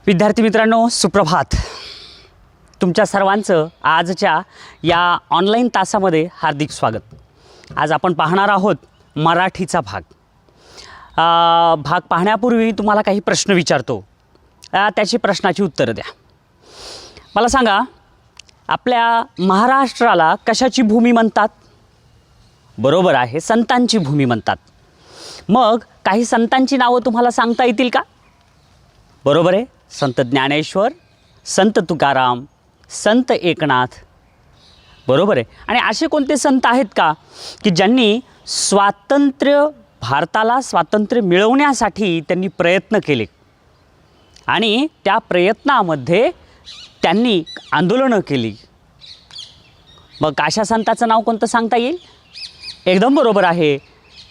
विद्यार्थी मित्रांनो, सुप्रभात. तुमच्या सर्वांचं आजच्या या ऑनलाईन तासामध्ये हार्दिक स्वागत. आज आपण पाहणार आहोत मराठीचा भाग. पाहण्यापूर्वी तुम्हाला काही प्रश्न विचारतो, त्याची प्रश्नाची उत्तरं द्या. मला सांगा, आपल्या महाराष्ट्राला कशाची भूमी म्हणतात? बरोबर आहे, संतांची भूमी म्हणतात. मग काही संतांची नावं तुम्हाला सांगता येतील का? बरोबर आहे, संत ज्ञानेश्वर, संत तुकाराम, संत एकनाथ. बरोबर आहे. आणि असे कोणते संत आहेत का की ज्यांनी भारताला स्वातंत्र्य मिळवण्यासाठी त्यांनी प्रयत्न केले आणि त्या प्रयत्नामध्ये त्यांनी आंदोलनं केली? मग अशा संताचं नाव कोणतं सांगता येईल? एकदम बरोबर आहे,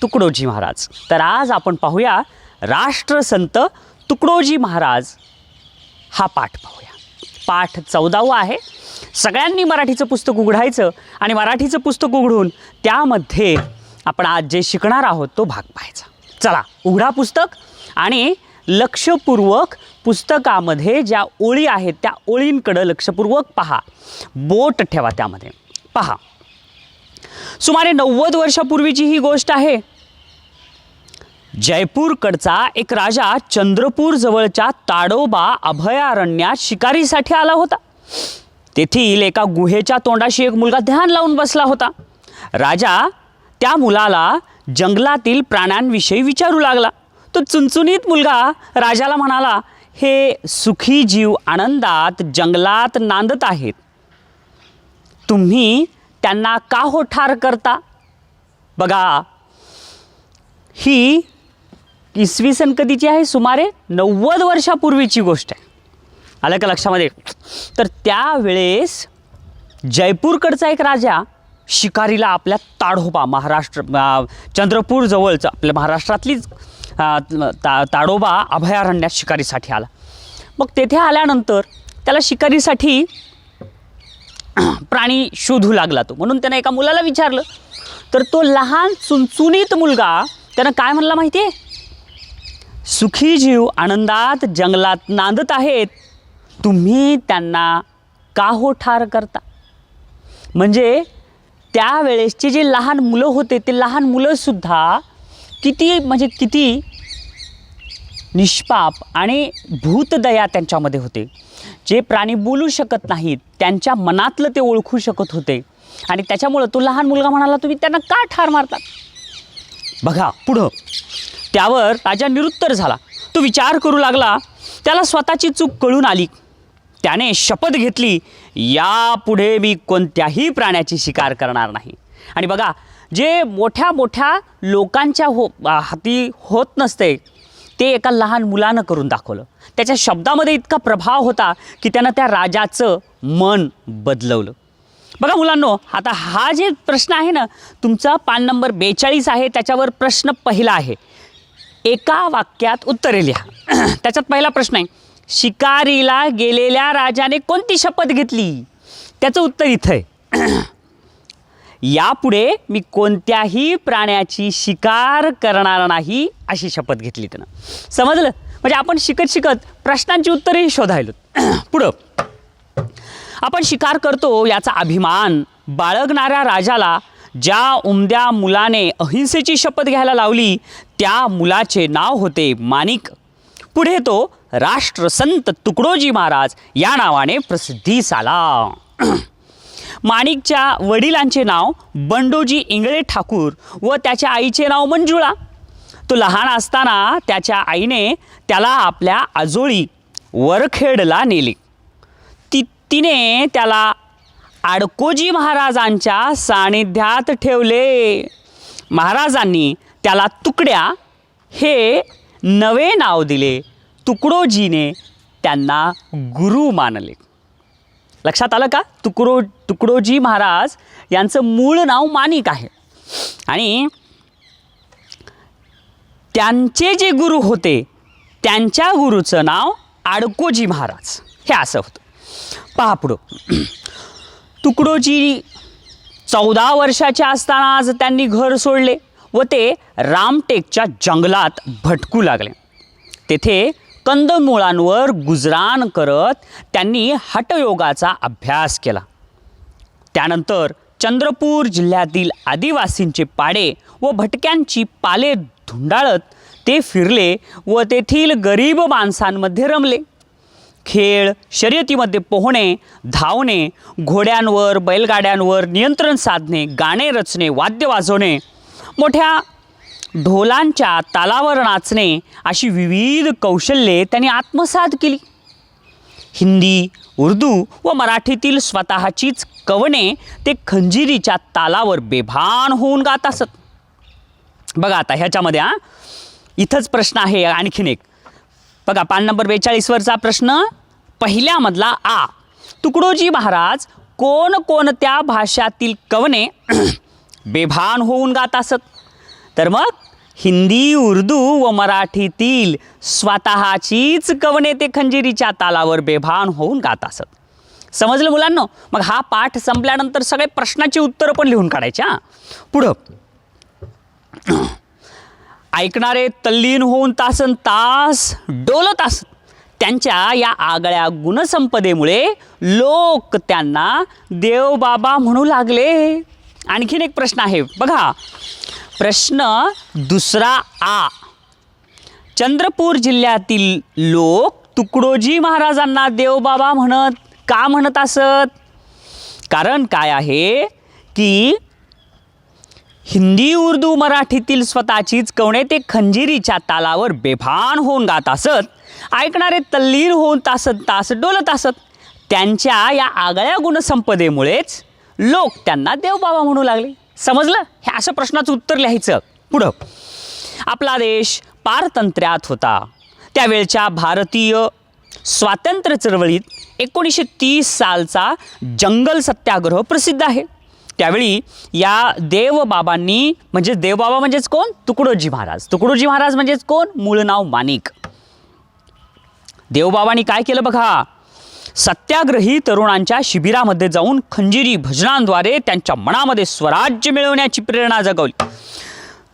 तुकडोजी महाराज. तर आज आपण पाहूया राष्ट्रसंत तुकडोजी महाराज हा पाठ पाहूया. पाठ 14वा आहे. सगळ्यांनी मराठीचं पुस्तक उघडायचं आणि मराठीचं पुस्तक उघडून त्यामध्ये आपण आज जे शिकणार आहोत तो भाग पाहायचा. चला, उघडा पुस्तक आणि लक्षपूर्वक पुस्तकामध्ये ज्या ओळी आहेत त्या ओळींकडे लक्षपूर्वक पहा. बोट ठेवा, त्यामध्ये पहा. सुमारे 90 वर्षापूर्वीची ही गोष्ट आहे. जयपूरकडचा एक राजा चंद्रपूर जवळच्या ताडोबा अभयारण्यात शिकारीसाठी आला होता. तेथील एका गुहेच्या तोंडाशी एक मुलगा ध्यान लावून बसला होता. राजा त्या मुलाला जंगलातील प्राण्यांविषयी विचारू लागला. तो चुणचुणीत मुलगा राजाला म्हणाला, हे सुखी जीव आनंदात जंगलात नांदत आहेत, तुम्ही त्यांना का हो ठार करता? बघा, ही इसवी सन कधीची आहे? सुमारे 90 वर्षापूर्वीची गोष्ट आहे. आलं का लक्षामध्ये? तर त्यावेळेस जयपूरकडचा एक राजा शिकारीला आपल्या ताडोबा चंद्रपूर जवळचं आपल्या महाराष्ट्रातलीच ताडोबा अभयारण्यात शिकारीसाठी आला. मग तेथे आल्यानंतर त्याला शिकारीसाठी प्राणी शोधू लागला तो. म्हणून त्यानं एका मुलाला विचारलं. तर तो लहान चुणचुणीत मुलगा त्यानं काय म्हणला माहिती आहे? सुखी जीव आनंदात जंगलात नांदत आहेत, तुम्ही त्यांना का हो ठार करता? म्हणजे त्यावेळेसचे जे लहान मुलं होते ते लहान मुलंसुद्धा किती निष्पाप आणि भूतदया त्यांच्यामध्ये होते. जे प्राणी बोलू शकत नाहीत त्यांच्या मनातलं ते ओळखू शकत होते. आणि त्याच्यामुळं तो लहान मुलगा म्हणाला, तुम्ही त्यांना का ठार मारतात? बघा पुढं. त्यावर राजा निरुत्तर झाला. तो विचार करू लागला. त्याला स्वतःची चूक कळून आली. त्याने शपथ घेतली, यापुढे मी कोणत्याही प्राण्याची शिकार करणार नाही. आणि बघा, जे मोठ्या मोठ्या लोकांच्या हाती होत नसते ते एका लहान मुलानं करून दाखवलं. त्याच्या शब्दामध्ये इतका प्रभाव होता की त्यानं त्या राजाचं मन बदलवलं. बघा मुलांनो, आता हा जे प्रश्न आहे ना, तुमचा पान नंबर 42 आहे. त्याच्यावर प्रश्न पहिला आहे. एका वाक्यात उत्तरे लिहा. त्याच्यात पहिला प्रश्न आहे, शिकारीला गेलेल्या राजाने कोणती शपथ घेतली? त्याचं उत्तर इथं आहे, यापुढे मी कोणत्याही प्राण्याची शिकार करणार नाही अशी शपथ घेतली त्यानं. समजलं? म्हणजे आपण शिकत शिकत प्रश्नांची उत्तरेही शोधायलो. पुढं, आपण शिकार करतो याचा अभिमान बाळगणाऱ्या राजाला ज्या उमद्या मुलाने अहिंसेची शपथ घ्यायला लावली त्या मुलाचे नाव होते माणिक. पुढे तो राष्ट्रसंत तुकडोजी महाराज या नावाने प्रसिद्धीस आला. माणिकच्या वडिलांचे नाव बंडोजी इंगळे ठाकूर व त्याच्या आईचे नाव मंजुळा. तो लहान असताना त्याच्या आईने त्याला आपल्या आजोळी वरखेडला नेले. तिने त्याला आडकोजी महाराजांच्या सानिध्यात ठेवले. महाराजांनी त्याला तुकड्या हे नवे नाव दिले. तुकडोजीने त्यांना गुरु मानले. लक्षात आलं का? तुकडोजी महाराज यांचं मूळ नाव माणिक आहे आणि त्यांचे जे गुरु होते त्यांच्या गुरुचं नाव आडकोजी महाराज हे असं होतं. पहा पुढं. तुकडोजी 14 वर्षाचे असतानाच त्यांनी घर सोडले व ते रामटेकच्या जंगलात भटकू लागले. तेथे कंदमुळांवर गुजराण करत त्यांनी हठयोगाचा अभ्यास केला. त्यानंतर चंद्रपूर जिल्ह्यातील आदिवासींचे पाडे व भटक्यांची पाले धुंडाळत ते फिरले व तेथील गरीब माणसांमध्ये रमले. खेळ शर्यतीमध्ये पोहणे, धावणे, घोड्यांवर बैलगाड्यांवर नियंत्रण साधणे, गाणे रचणे, वाद्य वाजवणे, मोठ्या ढोलांच्या तालावर नाचणे अशी विविध कौशल्ये त्यांनी आत्मसात केली. हिंदी, उर्दू व मराठीतील स्वतःचीच कवने ते खंजिरीच्या तालावर बेभान होऊन गात असत. बघा आता ह्याच्यामध्ये इथंच प्रश्न आहे आणखीन एक. बघा पान नंबर 42वरचा प्रश्न पहिल्यामधला आ. तुकडोजी महाराज कोणकोणत्या भाषातील कवने बेभान होऊन गात असत? तर मग हिंदी, उर्दू व मराठीतील स्वतःचीच कवने ते खंजिरीच्या तालावर बेभान होऊन गात असत. समजलं मुलांनो? मग हा पाठ संपल्यानंतर सगळे प्रश्नाची उत्तरं पण लिहून काढायची. पुढं ऐकणारे तल्लीन होऊन तासन तास डोलत असत. त्यांच्या या आगळ्या गुणसंपदेमुळे लोक त्यांना देवबाबा म्हणू लागले. आणखीन एक प्रश्न आहे बघा. प्रश्न दुसरा आ. चंद्रपूर जिल्ह्यातील लोक तुकडोजी महाराजांना देवबाबा का म्हणत असत? कारण काय आहे की हिंदी, उर्दू, मराठीतील स्वतःचीच कवने ते खंजिरीच्या तालावर बेभान होऊन गात असत. ऐकणारे तल्लीन होऊन तासन तास डोलत असत. त्यांच्या या आगळ्या गुणसंपदेमुळेच लोक त्यांना देवबाबा म्हणू लागले. समजलं? हे असं प्रश्नाचं उत्तर लिहायचं. पुढं आपला देश पारतंत्र्यात होता. त्यावेळच्या भारतीय स्वातंत्र्य चळवळीत 1930 सालचा जंगल सत्याग्रह प्रसिद्ध आहे. त्यावेळी या देवबाबांनी देवबाबा म्हणजेच कोण? तुकडोजी महाराज. तुकडोजी महाराज म्हणजेच कोण? मूळ नाव माणिक. देवबाबांनी काय केलं बघा. सत्याग्रही तरुणांच्या शिबिरामध्ये जाऊन खंजिरी भजनांद्वारे त्यांच्या मनामध्ये स्वराज्य मिळवण्याची प्रेरणा जगवली.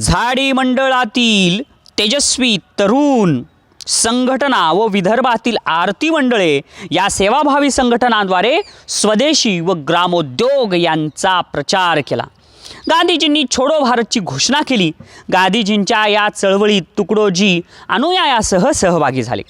झाडी मंडळातील तेजस्वी तरुण संघटना व विदर्भातील आरती मंडळे या सेवाभावी संघटनांद्वारे स्वदेशी व ग्रामोद्योग यांचा प्रचार केला. गांधीजींनी छोडो भारतची घोषणा केली. गांधीजींच्या या चळवळीत तुकडोजी अनुयायासह सहभागी झाले.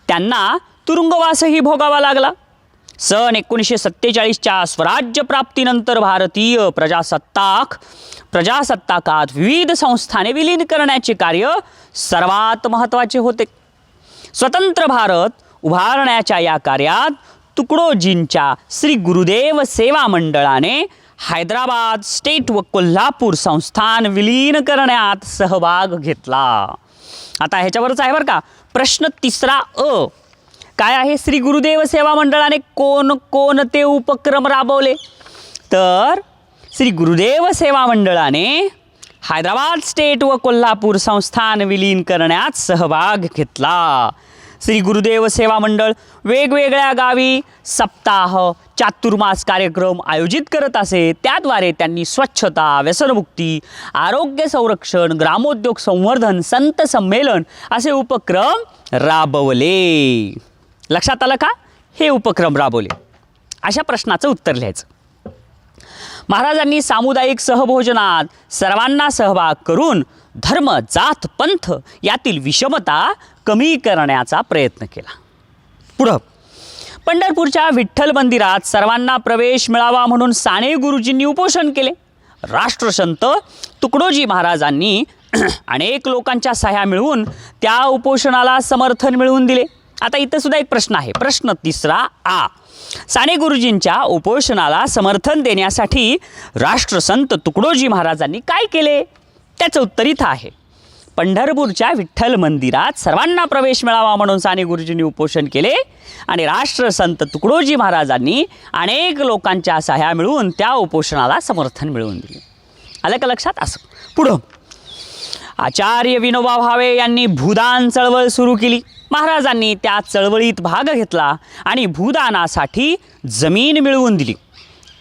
त्यांना तुरुंगवासही भोगावा लागला. सन 1947च्या स्वराज्य प्राप्तीनंतर भारतीय प्रजासत्ताकात विविध संस्थाने विलीन करण्याचे कार्य सर्वात महत्त्वाचे होते. स्वतंत्र भारत उभारण्याच्या या कार्यात तुकडोजींच्या श्री गुरुदेव सेवा मंडळाने हैदराबाद स्टेट व कोल्हापूर संस्थान विलीन करण्यात सहभाग घेतला. आता ह्याच्यावरच आहे बरं का प्रश्न तिसरा अ. काय आहे? श्री गुरुदेव सेवा मंडळाने कोणते उपक्रम राबवले? तर श्री गुरुदेव सेवा मंडळाने हैदराबाद स्टेट व कोल्हापूर संस्थान विलीन करण्यात सहभाग घेतला. श्री गुरुदेव सेवा मंडळ वेगवेगळ्या गावी सप्ताह, चातुर्मास कार्यक्रम आयोजित करत असे. त्याद्वारे त्यांनी स्वच्छता, व्यसनमुक्ती, आरोग्य संरक्षण, ग्रामोद्योग संवर्धन, संत संमेलन असे उपक्रम राबवले. लक्षात आलं का? हे उपक्रम राबवले. अशा प्रश्नाचं उत्तर लिहायचं. महाराजांनी सामुदायिक सहभोजनात सर्वांना सहभाग करून धर्म, जात, पंथ यातील विषमता कमी करण्याचा प्रयत्न केला. पुढं पंढरपूरच्या विठ्ठल मंदिरात सर्वांना प्रवेश मिळावा म्हणून साने गुरुजींनी उपोषण केले. राष्ट्रसंत तुकडोजी महाराजांनी अनेक लोकांच्या सह्या मिळवून त्या उपोषणाला समर्थन मिळवून दिले. आता इथं सुद्धा एक प्रश्न आहे. प्रश्न तिसरा आ. साने गुरुजींच्या उपोषणाला समर्थन देण्यासाठी राष्ट्रसंत तुकडोजी महाराजांनी काय केले? त्याचं उत्तर इथं आहे. पंढरपूरच्या विठ्ठल मंदिरात सर्वांना प्रवेश मिळावा म्हणून साने गुरुजींनी उपोषण केले आणि राष्ट्रसंत तुकडोजी महाराजांनी अनेक लोकांच्या सह्या मिळवून त्या उपोषणाला समर्थन मिळवून दिले. आलं का लक्षात? असं पुढं आचार्य विनोबा भावे यांनी भूदान चळवळ सुरू केली. महाराजांनी त्या चळवळीत भाग घेतला आणि भूदानासाठी जमीन मिळवून दिली.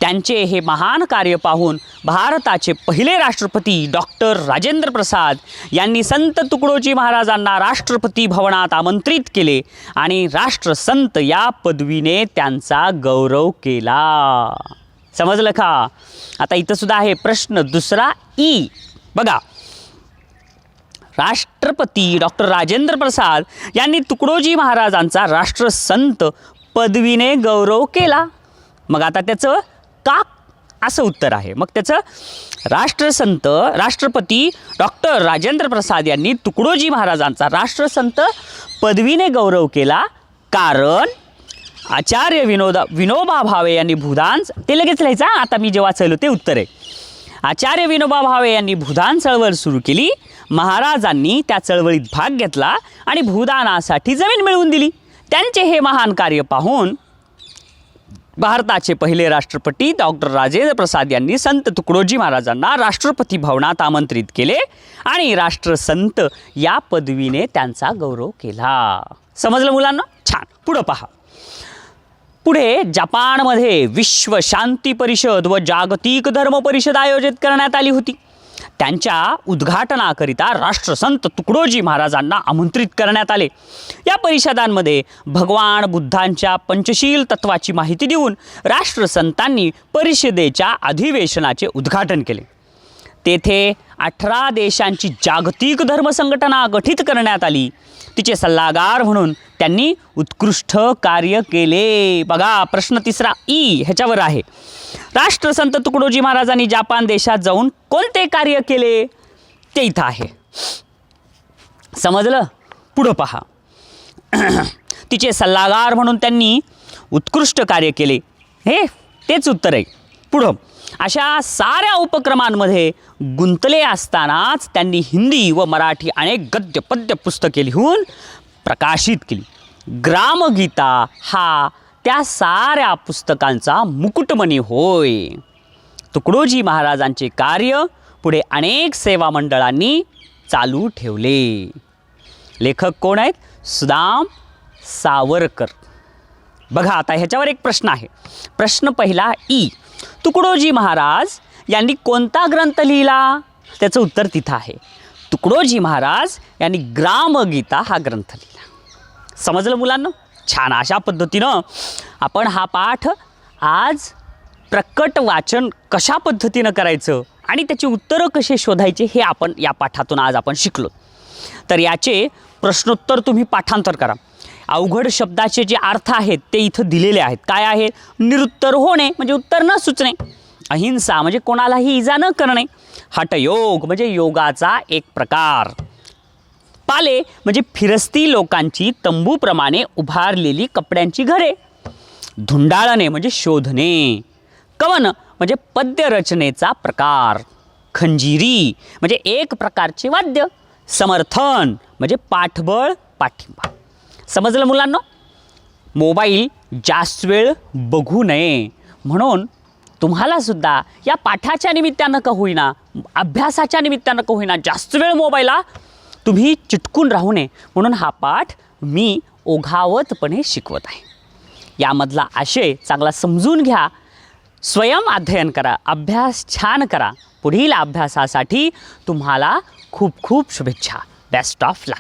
त्यांचे हे महान कार्य पाहून भारताचे पहिले राष्ट्रपती डॉक्टर राजेंद्र प्रसाद यांनी संत तुकडोजी महाराजांना राष्ट्रपती भवनात आमंत्रित केले आणि राष्ट्रसंत या पदवीने त्यांचा गौरव केला. समजलं का? आता इथं सुद्धा आहे प्रश्न दुसरा ई. बघा, राष्ट्रपती डॉक्टर राजेंद्र प्रसाद यांनी तुकडोजी महाराजांचा राष्ट्रसंत पदवीने गौरव केला. मग आता त्याचं का असं उत्तर आहे. मग त्याचं राष्ट्रपती डॉक्टर राजेंद्र प्रसाद यांनी तुकडोजी महाराजांचा राष्ट्रसंत पदवीने गौरव केला कारण आचार्य विनोबा भावे यांनी भूदान, ते लगेच लिहायचं, आता मी जे वाचलं ते उत्तर आहे. आचार्य विनोबा भावे यांनी भूदान चळवळ सुरू केली. महाराजांनी त्या चळवळीत भाग घेतला आणि भूदानासाठी जमीन मिळवून दिली. त्यांचे हे महान कार्य पाहून भारताचे पहिले राष्ट्रपती डॉक्टर राजेंद्र प्रसाद यांनी संत तुकडोजी महाराजांना राष्ट्रपती भवनात आमंत्रित केले आणि राष्ट्रसंत या पदवीने त्यांचा गौरव केला. समजलं मुलांना? छान. पुढं पहा. पुढे जपानमध्ये विश्व शांती परिषद व जागतिक धर्म परिषद आयोजित करण्यात आली होती. त्यांच्या उद्घाटनाकरिता राष्ट्रसंत तुकडोजी महाराजांना आमंत्रित करण्यात आले. या परिषदांमध्ये भगवान बुद्धांच्या पंचशील तत्वाची माहिती देऊन राष्ट्रसंतांनी परिषदेच्या अधिवेशनाचे उद्घाटन केले. तेथे 18 देशांची जागतिक धर्म संघटना गठीत करण्यात आली. तिचे सल्लागार म्हणून त्यांनी उत्कृष्ट कार्य केले. बघा, प्रश्न तिसरा ई ह्याच्यावर आहे. राष्ट्रसंत तुकडोजी महाराजांनी जपान देशात जाऊन कोणते कार्य केले ते इथं आहे. समजलं? पुढं पहा. तिचे सल्लागार म्हणून त्यांनी उत्कृष्ट कार्य केले. हे तेच उत्तर आहे. पुढं, अशा साऱ्या उपक्रमांमध्ये गुंतले असतानाच त्यांनी हिंदी व मराठी अनेक गद्य पद्य पुस्तके लिहून प्रकाशित केली. ग्रामगीता हा त्या साऱ्या पुस्तकांचा मुकुटमणी होय. तुकडोजी महाराजांचे कार्य पुढे अनेक सेवा मंडळांनी चालू ठेवले. लेखक कोण आहेत? सुदाम सावरकर. बघा, आता ह्याच्यावर एक प्रश्न आहे. प्रश्न पहिला ई. तुकडोजी महाराज यांनी कोणता ग्रंथ लिहिला? त्याचं उत्तर तिथं आहे. तुकडोजी महाराज यांनी ग्रामगीता हा ग्रंथ लिहिला. समजलं मुलांना? छान. अशा पद्धतीनं आपण हा पाठ आज प्रकट वाचन कशा पद्धतीनं करायचं आणि त्याची उत्तरं कशी शोधायची हे आपण या पाठातून आज आपण शिकलो. तर याचे प्रश्नोत्तर तुम्ही पाठांतर करा. अवघड शब्दाचे जे अर्थ आहेत ते इथं दिलेले आहेत. काय आहे? निरुत्तर होणे म्हणजे उत्तर न सुचणे, अहिंसा म्हणजे कोणालाही इजा न करणे, हठयोग म्हणजे योगाचा एक प्रकार, पाले म्हणजे फिरस्ती लोकांची तंबूप्रमाणे उभारलेली कपड्यांची घरे, धुंडाळणे म्हणजे शोधणे, कवन म्हणजे पद्यरचनेचा प्रकार, खंजिरी म्हणजे एक प्रकारचे वाद्य, समर्थन म्हणजे पाठबळ पाठिंबा. समजलं मुलांना? मोबाईल जास्त वेळ बघू नये म्हणून तुम्हाला सुद्धा या पाठाच्या निमित्तानं का होईना, अभ्यासाच्या निमित्तानं का होईना, जास्त वेळ मोबाईलला तुम्ही चिटकून राहू नये म्हणून हा पाठ मी ओघावतपणे शिकवत आहे. यामधला आशय चांगला समजून घ्या, स्वयं अध्ययन करा, अभ्यास छान करा. पुढील अभ्यासासाठी तुम्हाला खूप खूप शुभेच्छा. Best of luck.